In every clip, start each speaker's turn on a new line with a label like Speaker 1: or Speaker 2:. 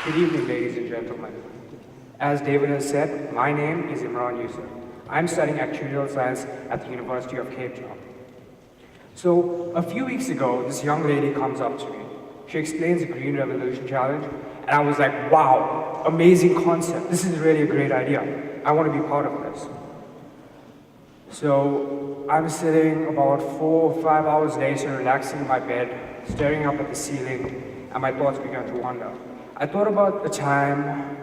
Speaker 1: Good evening, ladies and gentlemen. As David has said, my name is Imran Yusuf. I'm studying actuarial science at the University of Cape Town. So, a few weeks ago, this young lady comes up to me. She explains the Green Revolution Challenge, and I was like, wow, amazing concept. This is really a great idea. I want to be part of this. So, I'm sitting about 4 or 5 hours later, relaxing in my bed, staring up at the ceiling, and my thoughts began to wander. I thought about a time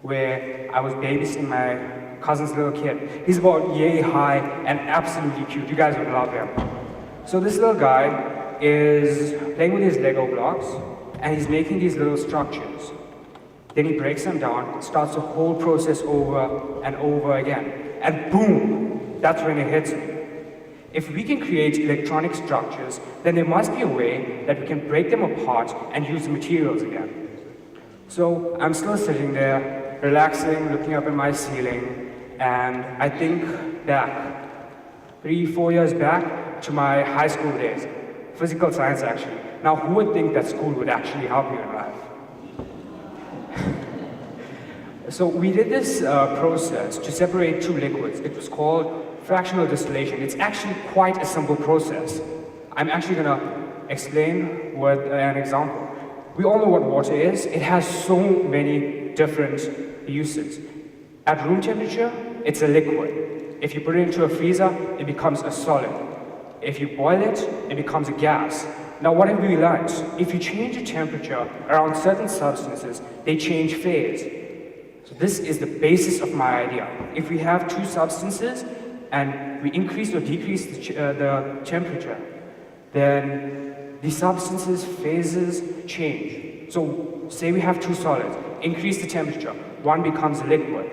Speaker 1: where I was babysitting my cousin's little kid. He's about yay high and absolutely cute. You guys would love him. So this little guy is playing with his Lego blocks, and he's making these little structures. Then he breaks them down, starts the whole process over and over again. And boom, that's when it hits me. If we can create electronic structures, then there must be a way that we can break them apart and use the materials again. So I'm still sitting there, relaxing, looking up at my ceiling, and I think back, 3-4 years back to my high school days. Physical science, actually. Now, who would think that school would actually help you in life? So we did this process to separate two liquids. It was called fractional distillation. It's actually quite a simple process. I'm actually going to explain with an example. We all know what water is. It has so many different uses. At room temperature, it's a liquid. If you put it into a freezer, it becomes a solid. If you boil it, it becomes a gas. Now, what have we learned? If you change the temperature around certain substances, they change phase. So this is the basis of my idea. If we have two substances and we increase or decrease the temperature, then the substances' phases change. So say we have two solids, increase the temperature, one becomes a liquid.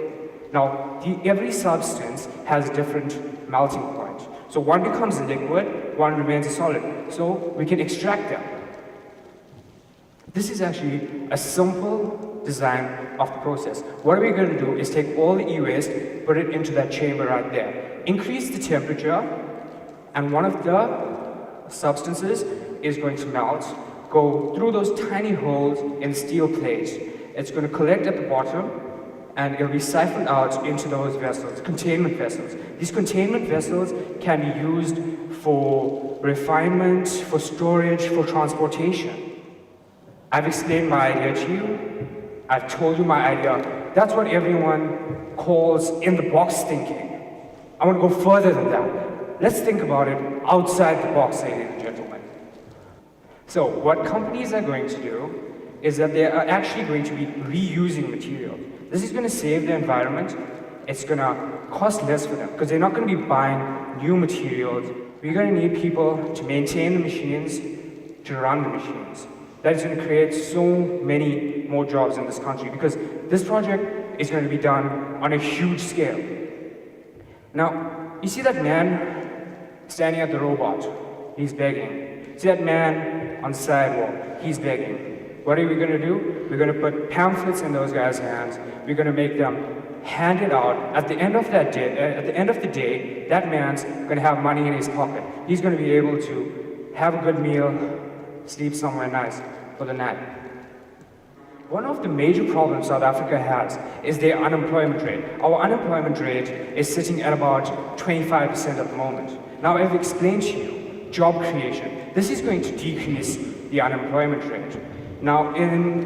Speaker 1: Now, every substance has different melting points. So one becomes a liquid, one remains a solid. So we can extract them. This is actually a simple design of the process. What we're going to do is take all the e-waste, put it into that chamber right there. Increase the temperature, and one of the substances is going to melt, go through those tiny holes in steel plates. It's going to collect at the bottom, and it'll be siphoned out into those vessels, containment vessels. These containment vessels can be used for refinement, for storage, for transportation. I've explained my idea to you. I've told you my idea. That's what everyone calls in-the-box thinking. I want to go further than that. Let's think about it outside the box, ladies and gentlemen. So what companies are going to do is that they are actually going to be reusing materials. This is going to save the environment. It's going to cost less for them because they're not going to be buying new materials. We're going to need people to maintain the machines, to run the machines. That is going to create so many more jobs in this country because this project is going to be done on a huge scale. Now, you see that man standing at the robot? He's begging. See that man on the sidewalk? He's begging. What are we going to do? We're going to put pamphlets in those guys' hands. We're going to make them hand it out. At the end of that day, at the end of the day, that man's going to have money in his pocket. He's going to be able to have a good meal, sleep somewhere nice for the night. One of the major problems South Africa has is their unemployment rate. Our unemployment rate is sitting at about 25% at the moment. Now, I've explained to you, job creation. This is going to decrease the unemployment rate. Now,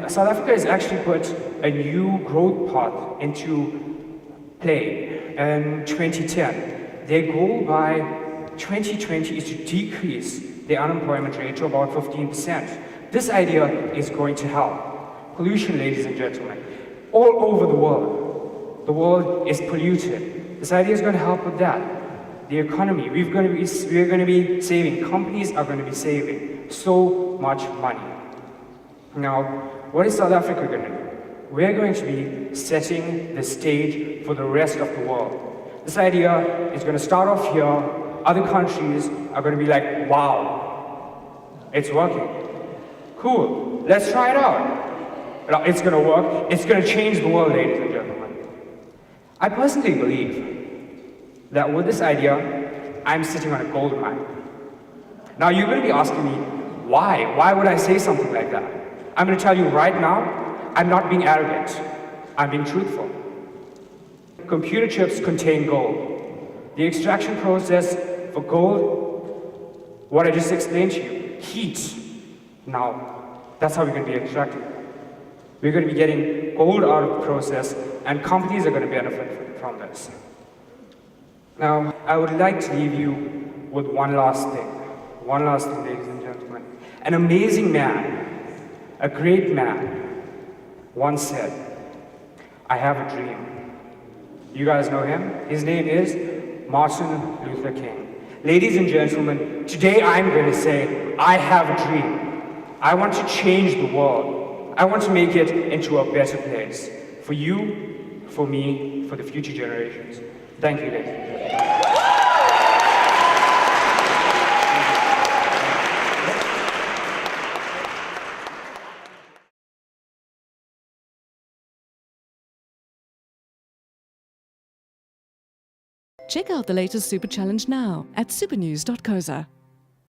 Speaker 1: South Africa has actually put a new growth path into play in 2010. Their goal by 2020 is to decrease the unemployment rate to about 15%. This idea is going to help. Pollution, ladies and gentlemen, all over the world is polluted. This idea is going to help with that. The economy, we're going to be saving, companies are going to be saving so much money. Now, what is South Africa going to do? We're going to be setting the stage for the rest of the world. This idea is going to start off here. Other countries are going to be like, wow, it's working. Cool, let's try it out. It's going to work. It's going to change the world, ladies and gentlemen. I personally believe that with this idea, I'm sitting on a gold mine. Now, you're going to be asking me, why? Why would I say something like that? I'm going to tell you right now, I'm not being arrogant. I'm being truthful. Computer chips contain gold. The extraction process for gold, what I just explained to you, heat. Now, that's how we're going to be extracting it. We're going to be getting gold out of the process, and companies are going to benefit from this. Now, I would like to leave you with one last thing. One last thing, ladies and gentlemen. An amazing man, a great man, once said, I have a dream. You guys know him? His name is Martin Luther King. Ladies and gentlemen, today I'm going to say, I have a dream. I want to change the world. I want to make it into a better place. For you, for me, for the future generations. Thank you, ladies and gentlemen.
Speaker 2: Check out the latest Super Challenge now at supernews.coza.